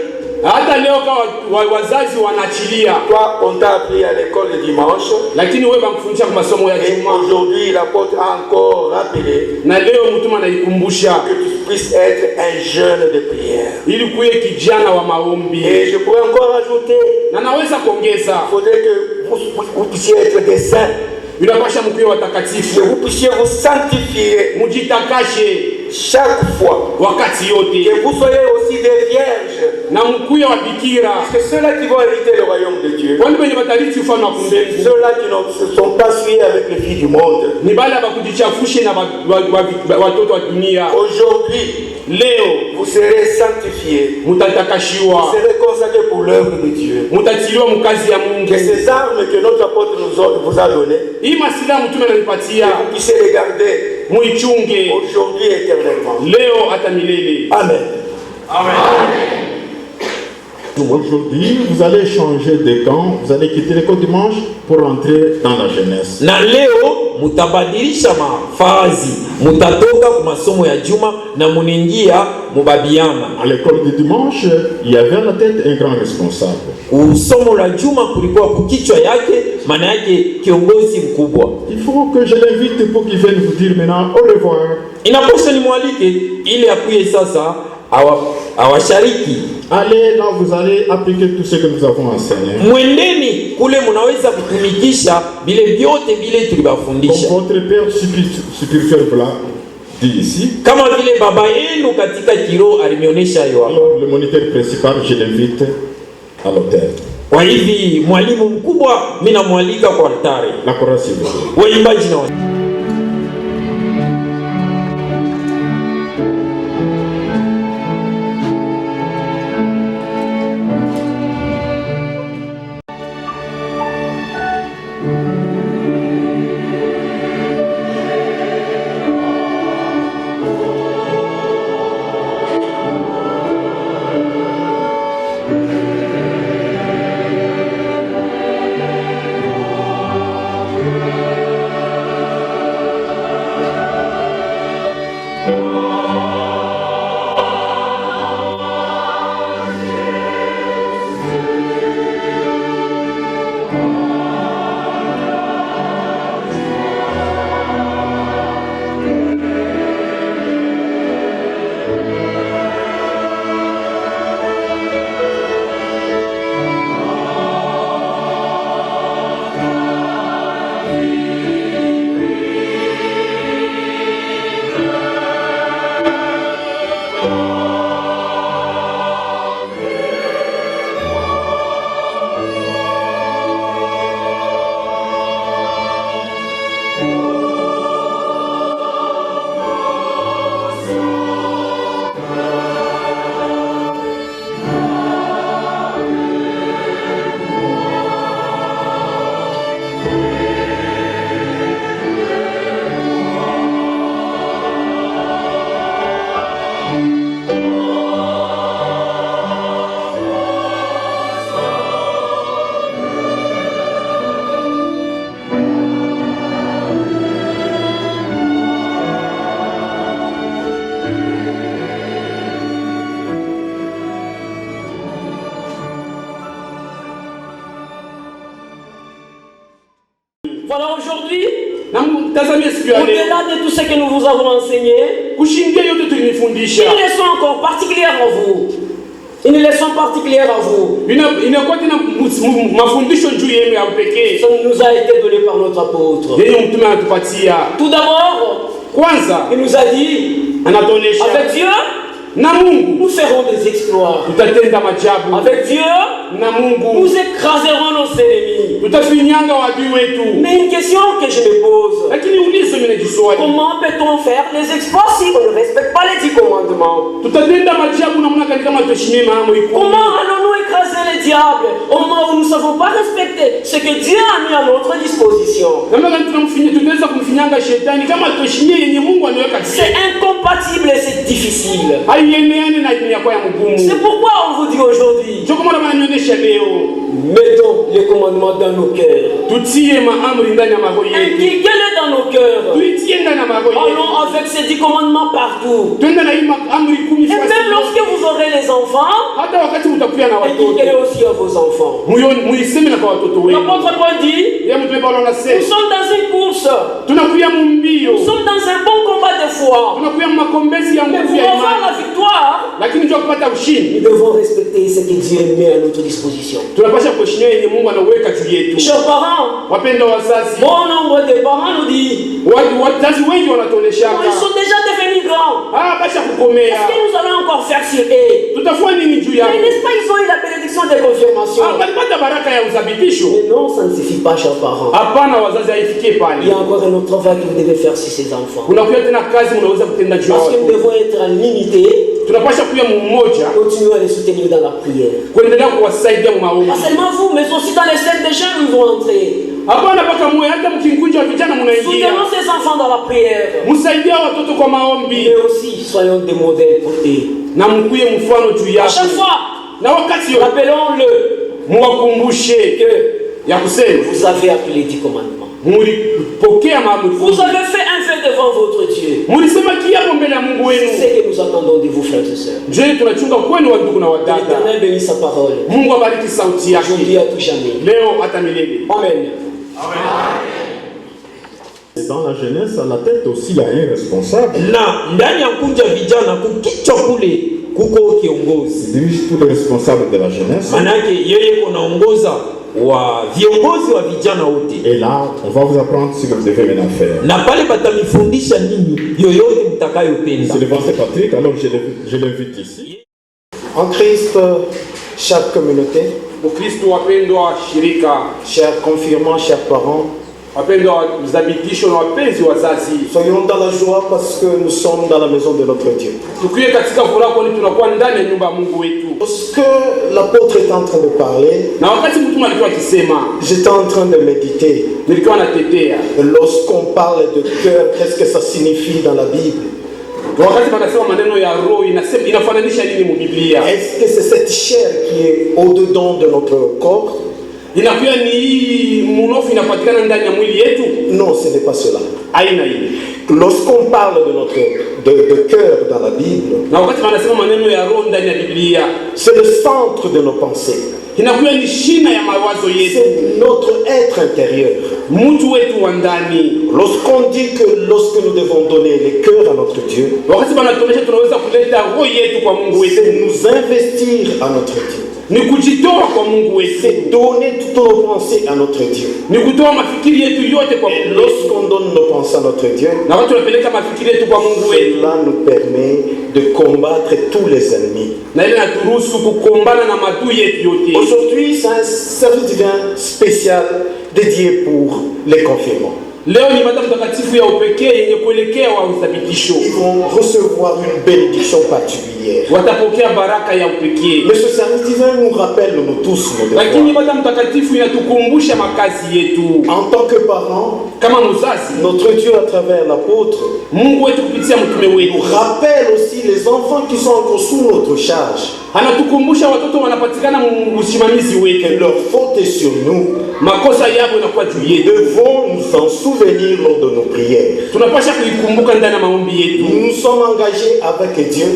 Hata leo kama wazazi wanaachilia,
toi, on t'a appris à l'école le dimanche.
lakini wewe bakufundisha kwa masomo ya
Et
juma.
aujourd'hui, l'apôtre a encore rappelé
Na leo mtume anaikumbusha
que tu puisses être un jeune de prière.
ili kuwe kijana wa maombi.
Et je pourrais encore ajouter,
Na naweza kuongeza,
il faudrait que vous puissiez être des saints,
unapasha mkwe
que
watakatifu.
vous puissiez vous sanctifier
Mujitakashe
chaque fois,
wakati yote.
que vous soyez aussi des vierges.
Na mkuye wa bikira.
Parce que ceux-là qui vont hériter le royaume de Dieu,
Kwani wenye wataliti ufalme wa
c'est
mbinguni
ceux-là qui ne se sont pas suivis avec les filles du monde.
ni bale abakujichafushe na watoto wa dunia.
Aujourd'hui,
Leo
vous serez sanctifiés, vous
mutatakashiwa,
serez consacrés pour l'œuvre de Dieu.
mutatiliwa mkazi ya Mungu.
Que ces armes que notre apôtre vous a données,
Hii masilaha mtume
que
ananipatia
vous puissiez les garder
muichunge
aujourd'hui et éternellement.
leo hata milele.
Amen.
Aujourd'hui, vous allez changer de camp, vous allez quitter l'école dimanche pour entrer dans la jeunesse.
Na leo mutabadilisha mafazi, mutatoka kwa masomo ya juma na muningia mubabiana.
À l'école du dimanche, il y avait à la tête un grand responsable.
Usomo la juma kulikuwa kukichwa yake, maana yake kiongozi mkubwa.
Il faut que je l'invite pour qu'il vienne vous dire maintenant au revoir.
Inaposha nimwalike ili akuye sasa awashariki.
Allez, là vous allez appliquer tout ce que nous avons enseigné.
Mwendeni kule munaweza kutumikisha vile vyote vile tulibafundisha.
Comme votre père spirituel blanc dit ici.
Kama vile baba yenu katika kiroho alimionyesha hiyo.
Alors le moniteur principal, je l'invite à l'autel.
Kwa hivi mwalimu mkubwa mimi namwalika kwa altare.
La chorale s'il vous plaît.
Waimbaji na siku ya leo.
Au-delà de tout ce que nous vous avons enseigné,
Kushindia yote tulinifundisha.
une leçon encore particulière à vous. Une leçon particulière à vous.
Inakuwa tena mafundisho juu yenu ya upekee.
Ça nous a été donné par notre apôtre.
Yenye mtume anatupatia.
Tout d'abord,
Kwanza
il nous a dit,
anatuonesha
avec Dieu,
na Mungu
nous ferons des exploits.
tutatenda majabu.
Avec Dieu,
Na Mungu
nous écraserons nos ennemis.
tutafinyanga wadui wetu.
Mais une question que je me pose,
Lakini ulizo mimi najiswali.
comment peut-on faire les exploits si on ne respecte pas les 10 commandements?
Tutatenda majabu namna gani kama tuheshimie mambo iko?
Comment allons-nous écraser les diables au moment où nous ne savons pas respecter ce que Dieu a mis à notre disposition?
Namna gani tunaweza kumfinyanga shetani kama tuheshimie yenye Mungu anaweka
C'est
chini?
incompatible et c'est difficile.
Haieneane na dunia kwa ya mgumu.
C'est pourquoi on vous dit aujourd'hui,
Ndio kama wananionyesha leo.
mettons les commandements dans nos cœurs.
Tutie maamri ndani ya maroho yetu.
Inculquez-les dans nos cœurs.
Tuitie ndani ya maroho yetu.
Allons avec ces 10 commandements partout.
Twende na hii maamri 10
Et même lorsque vous aurez les enfants,
hata wakati mtakuwa na watoto.
inculquez-les aussi à vos enfants.
Muiseme na kwa watoto wenu.
L'apôtre Paul dit,
Yeye mtume Paulo
nous
anasema
sommes dans une course.
tunakuya mbio.
Nous sommes dans un bon combat de foi.
Tunakuya makombezi ya
Mais
nguvu
pour
ya
avoir
imani.
la victoire,
Lakini ndio kupata ushindi.
nous devons respecter ce que Dieu met à notre disposition.
Tunapaswa kuheshimia yenye Mungu anaweka juu yetu.
Chers parents,
Wapenda wazazi,
bon nombre de parents nous disent,
wazazi wengi wanatuonesha
ils sont déjà devenus grands.
basha
Qu'est-ce
kukomea.
que nous allons encore faire sur eux?
Tutafua nini juu
Mais
yao?
n'est-ce pas, ils ont eu la bénédiction de confirmation.
Walipata baraka ya uthabitisho.
Mais non, ça ne suffit pas, chers parents.
Hapana, wazazi haifikie
Il y
pale.
a encore un autre travail que vous devez faire sur ces enfants.
Kunakuya tena kazi mnaweza kutenda juu
Parce que nous
yao.
devons être en unité,
Tunapaswa kuya mmoja,
continuer à les soutenir dans la prière.
kuendelea kuwasaidia maombi.
Pas seulement vous, mais aussi dans les scènes des jeunes où ils vont entrer.
Hapana mpaka mwe, hata mkingunja wa vijana mnaingia.
Soutenons ces enfants dans la prière.
Msaidia watoto kwa maombi
Mais aussi, soyons des modèles pour eux.
na mkuye mfano juu
À
yao.
chaque fois,
Na wakati yote
rappelons-le
muwakumbushe
que
ya kusema
vous avez appelé 10 commandements.
mulipokea maamuri.
Vous avez fait un vœu devant votre Dieu.
Mulisema kiapo mbele ya Mungu
C'est
wenu.
ce que nous attendons de vous, frères et sœurs.
Je tunachunga kwenu wa ndugu na
Que
wadada.
l'Éternel bénisse sa parole.
Mungu abariki sauti
Aujourd'hui
yake
à tout jamais.
leo hata milele.
Amen.
Dans la jeunesse, à la tête aussi, il y a un responsable.
Na ndani ya kundi ya vijana kukichwa kule kuko kiongozi.
Il dirige tous les responsables de la jeunesse.
Manake yeye kunaongoza wa viongozi wa vijana wote.
Et là, on va vous apprendre ce que vous devez maintenant faire.
Na pale batamifundisha nini yoyote mtakayopenda.
C'est le pasteur Patrick, alors je l'invite ici.
En Christ, chère communauté,
Ukristo wapendwa shirika,
chers confirmants, chers parents,
wapendwa mzabitisho na wapenzi wazazi.
soyons dans la joie parce que nous sommes dans la maison de notre Dieu.
Tukiwe katika furaha kwani tunakuwa ndani ya nyumba ya Mungu wetu.
Lorsque l'apôtre est en train de parler,
Na wakati mtume alikuwa akisema,
j'étais en train de méditer.
nilikuwa natetea.
Lorsqu'on parle de cœur, qu'est-ce que ça signifie dans la Bible?
Wakati wanasema maneno ya roho inasema inafananisha nini mu Biblia?
Est-ce que c'est cette chair qui est au-dedans de notre corps?
Inakuwa ni hii munofu inapatikana ndani ya mwili yetu?
Non, ce n'est pas cela.
Aina hii.
Lorsqu'on parle de cœur dans la Bible,
Na wakati wanasema maneno ya roho ndani ya Biblia,
c'est le centre de nos pensées.
inakuwa ni shina ya mawazo yetu,
C'est notre être intérieur.
mtu wetu wa ndani.
Lorsqu'on dit que lorsque nous devons donner les cœurs à notre Dieu,
Wakati wanatuonyesha tunaweza kuleta roho yetu kwa Mungu wetu,
c'est nous investir à notre Dieu.
ni kujitoa kwa Mungu wetu,
C'est donner toutes nos pensées à notre Dieu.
ni kutoa mafikiri yetu yote kwa
Et
Mungu wetu.
lorsqu'on donne nos pensées à notre Dieu,
Na wakati tunapeleka mafikiri yetu kwa Mungu wetu,
cela nous permet de combattre tous les ennemis.
na ile naturuhusu kukombana na madui yetu yote.
Aujourd'hui, c'est un service divin spécial dédié pour les confirmants.
Leo ni mada mtakatifu ya upekee yenye kuelekea wa uthabitisho.
Ils vont recevoir une bénédiction particulière.
Watapokea baraka ya upekee.
Mais ce service divin nous rappelle, nous tous, nos
Lakini
devoirs.
mada mtakatifu inatukumbusha makazi yetu
En tant que parents,
kama mzazi.
notre Dieu, à travers l'apôtre,
Mungu wetu kupitia mtume
nous
wetu
rappelle aussi les enfants qui sont encore sous notre charge.
anatukumbusha watoto wanapatikana usimamizi
Que
wetu,
leur faute est sur nous.
makosa yao inakuwa juu
Nous
yetu.
devons nous en souvenir lors de nos prières.
Tunapasha kuikumbuka ndani ya maombi yetu.
Nous nous sommes engagés avec Dieu.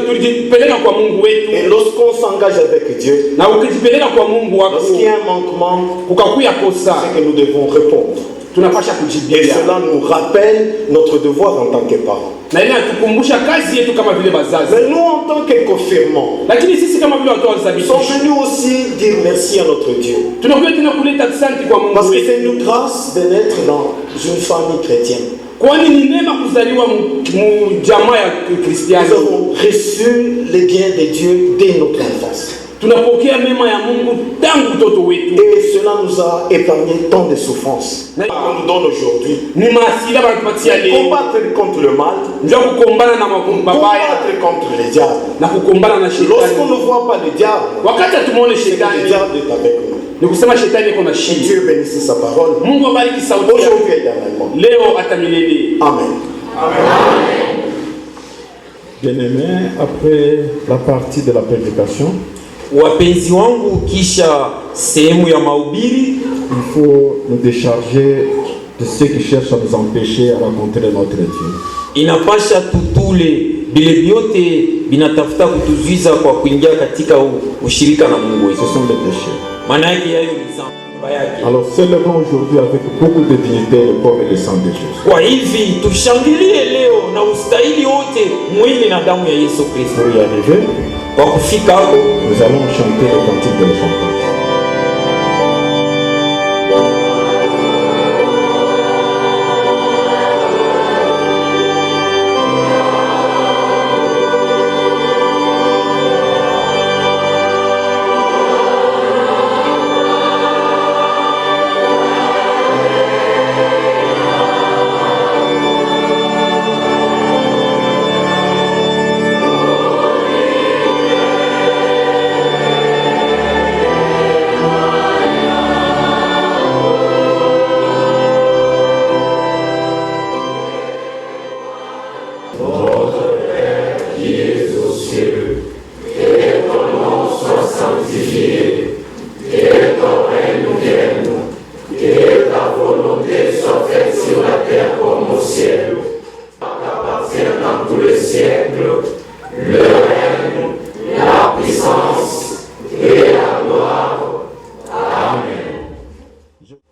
Tulijipeleka kwa Mungu wetu,
Et lorsqu'on s'engage avec Dieu,
na ukijipeleka kwa Mungu wako
lorsqu'il y a un manquement,
ukakuya kosa,
c'est que nous devons répondre.
tunapasha
Et
kujibilia.
cela nous rappelle notre devoir en tant que parents.
Na inatukumbusha kazi yetu kama vile bazazi.
Mais nous, en tant que confirmants,
Lakini sisi kama vile watu wa
nous
zabitisho,
sommes venus aussi dire merci à notre Dieu.
tunakuja tena kuleta asante kwa Mungu
Parce que
wetu.
c'est une grâce de naître dans une famille chrétienne.
Kwani ni neema kuzaliwa mu jamaa ya
Nous
Kristiano.
avons reçu les biens de Dieu dès notre enfance.
Tunapokea mema ya Mungu tangu utoto wetu.
Et cela nous a épargné tant de souffrances. On nous donne aujourd'hui.
Ni masila banatupatia leo.
Combattre contre le mal,
Ndio kukombana na mabaya
combattre contre les diables.
na kukombana na
Lorsqu'on
shetani.
ne voit pas le diable,
Wakati tumuone
c'est que le
shetani,
diable est avec nous.
ni kusema shetani yuko na
Que
shida.
Dieu bénisse sa parole.
Mungu abariki sauti yake
Aujourd'hui et éternellement.
leo hata milele.
Amen.
Bien-aimés, après la partie de la prédication,
Wapenzi wangu, kisha sehemu ya mahubiri
il faut nous décharger de ceux qui cherchent à nous empêcher à rencontrer notre Dieu.
inapasha tutule vile vyote vinatafuta kutuzuiza kwa kuingia katika ushirika na Mungu wetu.
Ce sont les péchés.
Maana yake yayo ni dhambi yake.
Alors célébrons aujourd'hui avec beaucoup de dignité le corps et le sang de Jésus.
Kwa hivi tushangilie leo na ustahili wote mwili na damu ya Yesu Kristo.
Pour y arriver,
Kwa kufika hapo
nous allons chanter le cantique de l'enfant.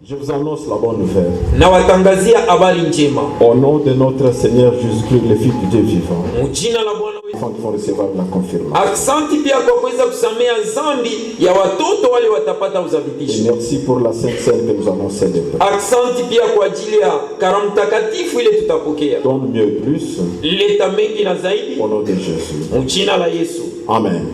Je vous annonce la bonne nouvelle.
na watangazia habari njema
Au nom de notre Seigneur Jésus-Christ, le Fils du Dieu vivant,
mjina la Bwana wetu.
les enfants qui vont recevoir la confirmation.
Asante pia kwa kuweza kusamea dhambi ya watoto wale watapata
Et
udhabitisho.
merci pour la Sainte Seine que nous allons célébrer.
Asante pia kwa ajili ya karamu takatifu ile tutapokea.
Donne mieux et plus,
Leta mengi na zaidi
au nom de Jésus.
mjina la Yesu.
Amen.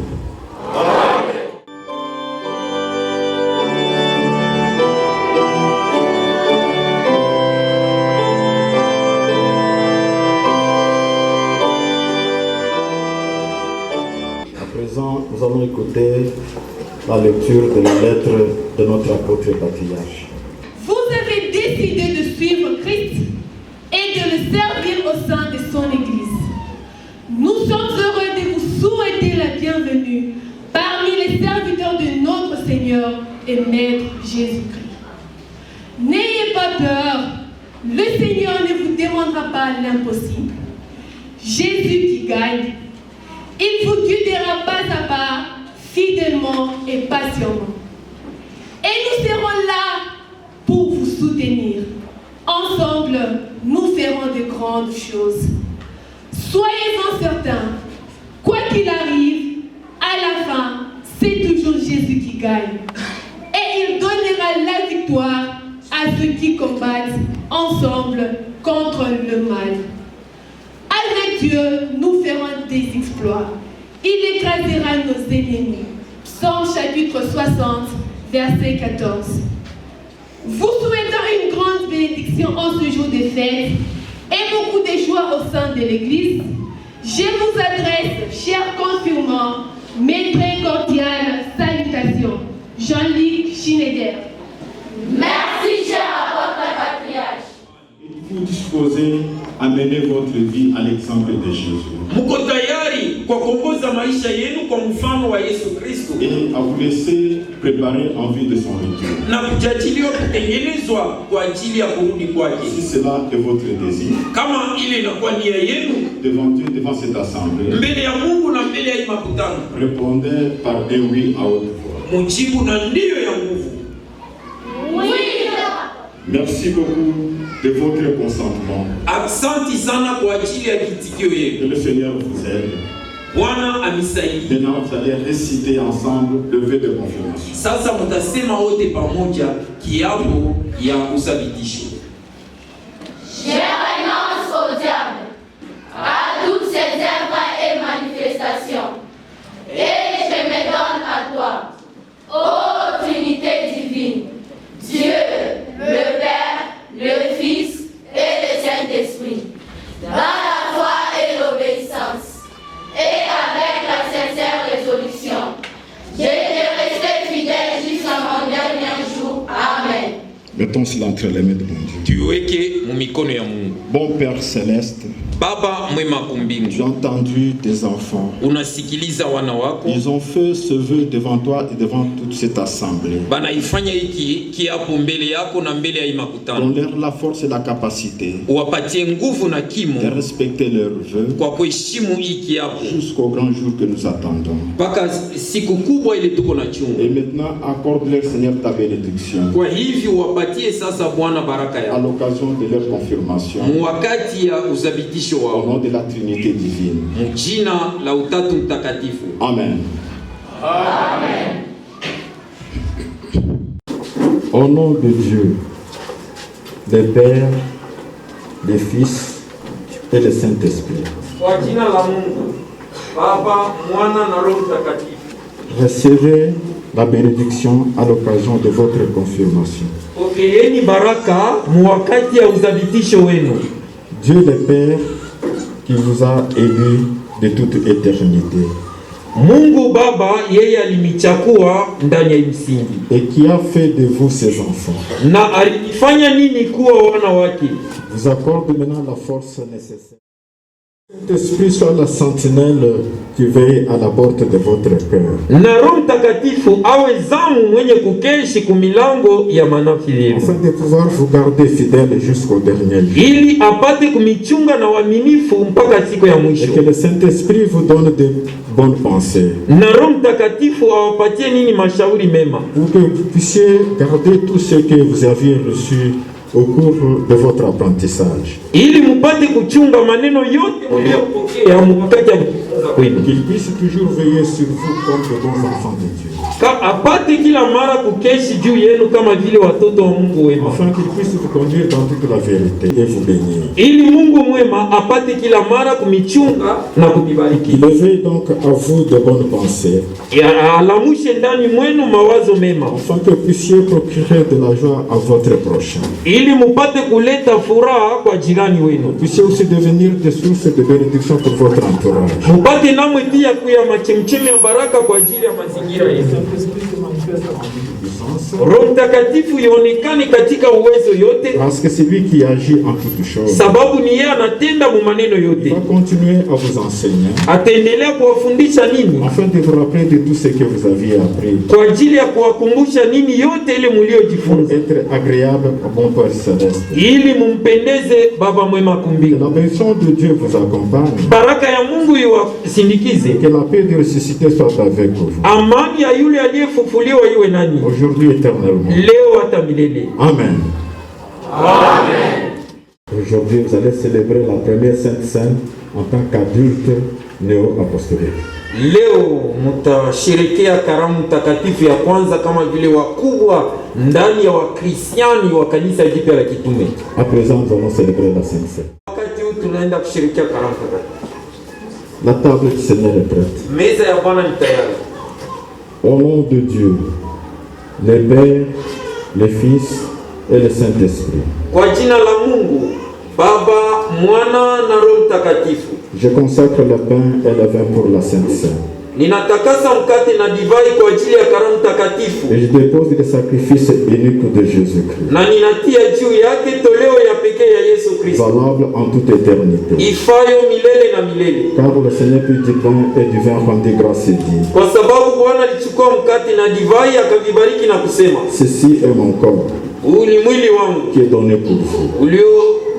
À présent, nous allons écouter la lecture de la lettre de notre apôtre et patriarche.
Vous avez décidé de suivre Christ et de le servir au sein de son Église. Nous sommes heureux de vous souhaiter la bienvenue parmi les serviteurs de notre Seigneur et Maître Jésus-Christ. N'ayez pas peur, le Seigneur ne vous demandera pas l'impossible. Jésus qui gagne, il vous guidera pas à pas, fidèlement et patiemment. Et nous serons là pour vous soutenir. Ensemble, nous ferons de grandes choses. Soyez-en certains, quoi qu'il arrive, à la fin, c'est toujours Jésus qui gagne. Et il donnera la victoire à ceux qui combattent ensemble contre le mal. Avec Dieu, nous ferons des exploits. Il écrasera nos ennemis. Psaume chapitre 60, verset 14. Vous souhaitant une grande bénédiction en ce jour de fête et beaucoup de joie au sein de l'Église, je vous adresse, chers confirmants, mes très cordiales salutations. Jean-Luc Schneider.
Merci, cher apôtre patriarche.
Vous disposez à mener votre vie à l'exemple de Jésus
Mko tayari kwa kuongoza maisha yenu kwa mfano wa Yesu Kristo
et à vous laisser préparer en vue de son retour.
na kujadiliwa kutengenezwa kwa ajili ya kurudi kwake.
Si cela est votre désir,
Kama ile inakuwa nia yenu
devant Dieu, devant cette assemblée,
mbele ya Mungu na mbele ya hii makutano,
répondez par un oui à haute voix.
mujibu na ndiyo ya nguvu.
Merci beaucoup de votre consentement.
Asante sana kwa ajili ya kitikio
Que
yenu.
le Seigneur vous aide.
Bwana amisaidie.
Maintenant, vous allez réciter ensemble le vœu de confirmation.
Sasa mtasema wote pamoja kiapo ya uthabitisho.
Je renonce au diable, à toutes ses œuvres et manifestations, et je me donne à toi, ô Trinité divine, Dieu, le Père, le Fils et le Saint-Esprit, dans la foi et l'obéissance, et avec la sincère résolution, je te resterai fidèle jusqu'à mon dernier jour. Amen.
Mettons cela entre les mains de mon Dieu.
Tuweke mumikono ya Mungu.
Bon Père Céleste,
Baba mwema
j'ai
kumbingu,
entendu tes enfants.
unasikiliza wana wako,
Ils ont fait ce vœu devant toi et devant toute cette assemblée.
banaifanya hiki kiapo mbele yako na mbele ya hii makutano.
Donne-leur la force et la capacité
Uwapatie nguvu na
de
kimo
respecter leurs vœux
kwa kuheshimu hii kiapo
jusqu'au grand jour que nous attendons.
mpaka siku kubwa ile tuko na
Et
chungu.
maintenant, accorde-leur, Seigneur, ta bénédiction
Kwa hivyo wapatie sasa Bwana baraka
à
yako
l'occasion de leur confirmation
wakati ya uthabitisho
au
wao,
nom de la Trinité divine.
mjina la Utatu Mtakatifu.
Amen. Au nom de Dieu, le Père, le Fils et le Saint-Esprit,
Kwa jina la Mungu Baba, Mwana na Roho Mtakatifu,
recevez la bénédiction à l'occasion de votre confirmation.
pokeeni baraka mwakati ya uthabitisho wenu.
Dieu le Père qui vous a élus de toute éternité
Mungu Baba yeye alinichakua ndani ya msingi
et qui a fait de vous ses enfants,
na alifanya nini kuwa wana wake.
vous accorde maintenant la force nécessaire. Saint-Esprit soit la sentinelle qui veille à la porte de votre cœur,
Na Roho Mtakatifu awe zamu mwenye kukeshi kumilango ya manafsi yenu,
afin de pouvoir vous garder fidèle jusqu'au dernier jour.
ili apate kumichunga na uaminifu mpaka siku ya
Et
mwisho.
que le Saint-Esprit vous donne de bonnes pensées,
Na Roho Mtakatifu awapatie nini mashauri mema,
pour que vous puissiez garder tout ce que vous aviez reçu au cours de votre apprentissage.
ili mupate kuchunga maneno yote mliyopokea wakati ya kujifunza kwenu.
Qu'il puisse toujours veiller sur vous comme de bons enfants de Dieu,
Apate kila mara kukeshi juu yenu kama vile watoto wa Mungu wema,
afin qu'il puisse vous conduire dans toute la vérité et vous bénir.
ili Mungu mwema apate kila mara kumichunga na kumibariki.
Il éveille donc à vous de bonnes pensées,
Alamushe ndani mwenu mawazo mema,
afin que vous puissiez procurer de la joie à votre prochain.
ili mupate kuleta furaha kwa jirani wenu,
Vous puissiez aussi devenir des sources de bénédiction pour votre entourage.
mupate namwe pia kuya machemchemi ya baraka kwa ajili ya mazingira yetu. Roho Mtakatifu ionekane katika uwezo yote,
Parce que c'est lui qui agit en toutes choses.
sababu ni yeye anatenda mu maneno
Il
yote.
va continuer à vous enseigner,
Ataendelea kuwafundisha nini
afin de vous rappeler de tout ce que vous aviez appris,
kwa ajili ya kuwakumbusha nini yote ile muliojifunza,
être agréable au bon Père Céleste.
ili mumpendeze Baba mwema
Que
kumbingu.
la bénédiction de Dieu vous accompagne,
Baraka ya Mungu iwasindikize.
que la paix du ressuscité soit avec vous,
Amani ya yule aliyefufuliwa iwe nani
aujourd'hui et éternellement.
leo hata milele.
Amen. Aujourd'hui, vous allez célébrer la première Sainte Seine en tant qu'adulte néo-apostolique.
Leo mutasherekea karamu takatifu ya kwanza kama vile wakubwa ndani ya wakristiani wa kanisa jipya la kitume.
À présent, nous allons célébrer la Sainte Seine.
Wakati huu tunaenda kusherekea karamu takatifu.
La table du Seigneur est prête.
Meza ya Bwana ni tayari.
Au nom de Dieu, le Père, le Fils et le Saint-Esprit,
Kwa jina la Mungu Baba, Mwana na Roho Mtakatifu,
je consacre le pain et le vin pour la Sainte Seine.
ninatakasa mkate na divai kwa ajili ya karamu takatifu,
Et je dépose le sacrifice unique de Jésus-Christ,
na ninatia juu yake toleo ya pekee ya Yesu Kristo,
valable en toute éternité.
ifayo milele na milele.
Car le Seigneur prit du pain et du vin rendit grâce et dit,
Kwa sababu Bwana alichukua mkate na divai akavibariki na kusema,
ceci est mon corps
huu ni mwili wangu
qui est donné pour vous.
ulio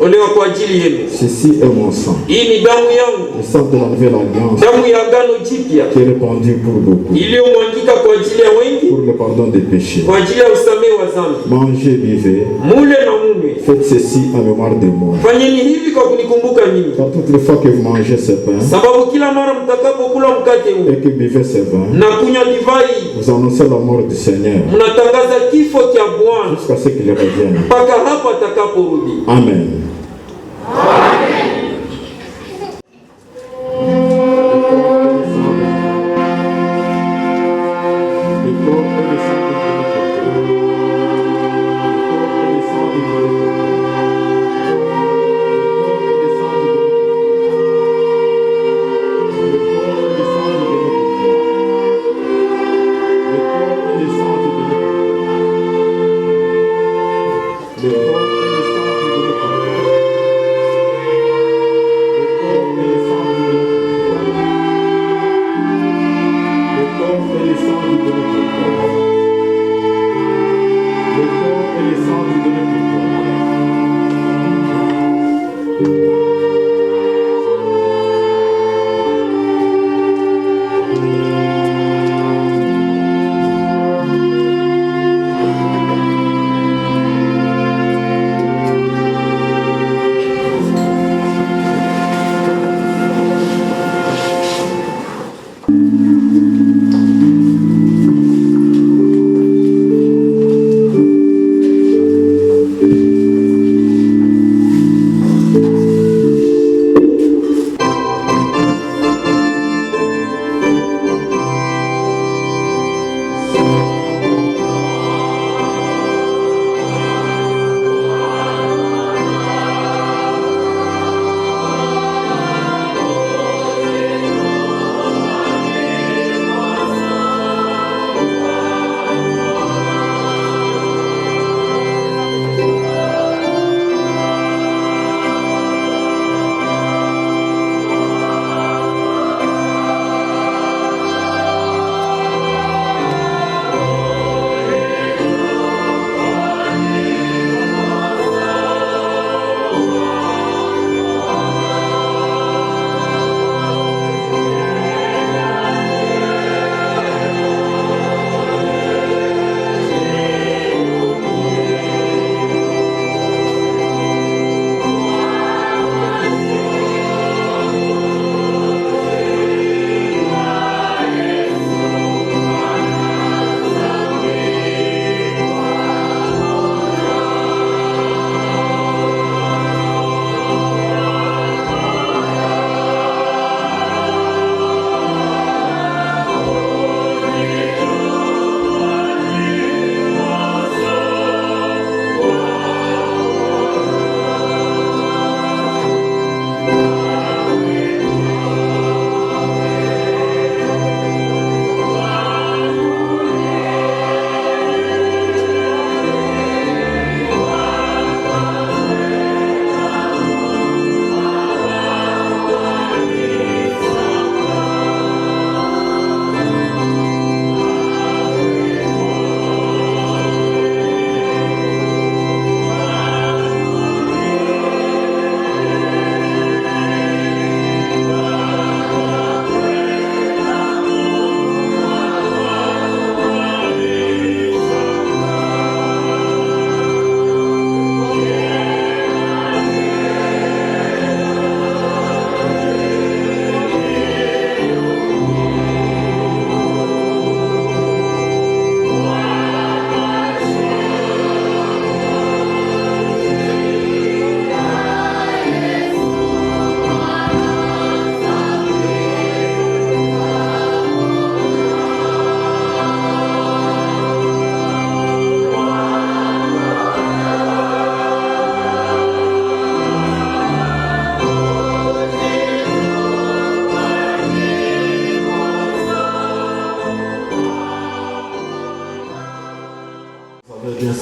olewa kwa ajili yenu.
Ceci est mon sang.
Hii ni damu yangu,
Le sang de la nouvelle alliance
damu ya agano jipya
qui est répandu pour beaucoup,
iliyomwangika kwa ajili ya wengi,
pour le pardon des péchés.
kwa ajili ya usamehe wa dhambi.
Mangez, buvez,
Mule na munywe,
faites ceci en mémoire de moi.
fanyeni hivi kwa kunikumbuka mimi.
Car toutes les fois que vous mangez ce pain
Sababu kila mara mtakapokula mkate huu
et que buvez ce vin,
na kunywa divai,
vous annoncez la mort du Seigneur
mnatangaza kifo cha Bwana
jusqu'à ce qu'il revienne.
mpaka hapo atakaporudi.
Amen.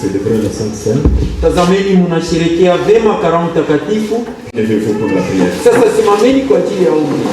célébrer la Sainte Seine.
Tazameni munasherekea vema karamu takatifu.
Levez-vous pour la prière.
Sasa simameni kwa ajili ya ombi.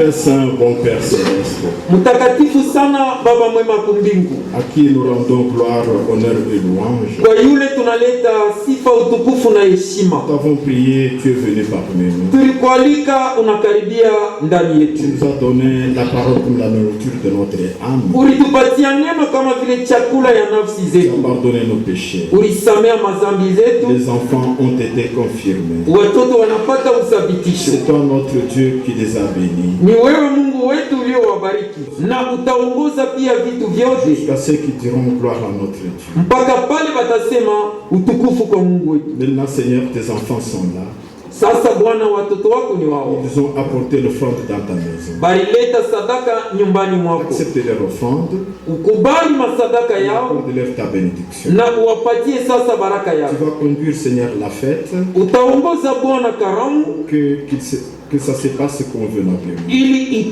Très saint, bon Père Céleste,
mtakatifu sana Baba mwema kumbingu,
à qui nous rendons gloire, honneur et louange.
kwa yule tunaleta sifa, utukufu na heshima.
Nous t'avons prié, tu es venu parmi nous.
Tulikualika, unakaribia ndani yetu.
Tu nous as donné la parole comme la nourriture de notre âme.
Ulitupatia neno kama vile chakula ya nafsi
Tu as
zetu.
pardonné nos péchés.
Ulisamea mazambi zetu.
Les enfants ont été confirmés.
Watoto wanapata uthabitisho.
C'est toi notre Dieu qui les a bénis.
Ni wewe Mungu wetu uliowabariki, na utaongoza pia vitu vyote
Jusqu'à ceux qui diront gloire à notre Dieu.
mpaka pale watasema utukufu kwa Mungu wetu.
Maintenant, Seigneur, tes enfants sont là.
Sasa Bwana, watoto wako ni wao,
Ils ont apporté l'offrande dans ta maison.
balileta sadaka nyumbani mwako.
Accepte leur offrande.
Ukubali masadaka yao
Accorde-leur ta bénédiction.
na uwapatie sasa baraka
Tu
yako.
vas conduire, Seigneur, la fête.
Utaongoza Bwana karamu
Que ça se passe convenablement.
ili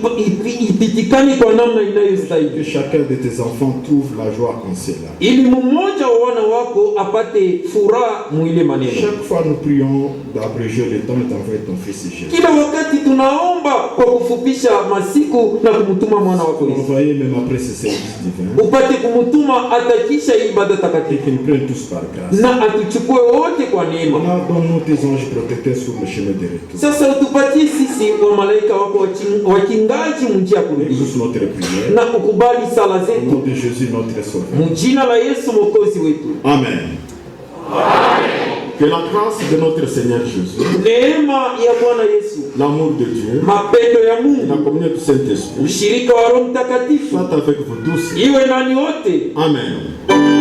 ipitikane kwa namna
Que
inayostahili,
chacun de tes enfants trouve la joie en cela.
ili mmoja wa wana wako apate furaha mwile maneno.
Chaque fois nous prions d'abréger le temps et d'envoyer ton Fils Jésus.
Kila wakati tunaomba kwa kufupisha masiku na kumtuma mwana wako
Pour
Yesu,
envoyer même après ce service divin.
upate kumtuma atakisha ibada
Et
takatifu
qu'ils prennent tous par grâce.
na atuchukue wote kwa neema.
Maintenant, donne-nous tes anges protecteurs sur le chemin de retour.
Sasa utupatie sisi wa malaika wako wakingaji mjia kurudi,
Exauce notre prière.
na ukubali sala
Au nom
zetu
de Jésus, notre Sauveur.
mjina la Yesu mwokozi wetu.
Amen. Que la grâce de notre Seigneur Jésus,
Neema ya Bwana Yesu,
l'amour de Dieu,
mapendo ya
la
Mungu,
communion du Saint-Esprit
ushirika wa Roho Mtakatifu
soit avec vous tous.
iwe nani wote.
Amen.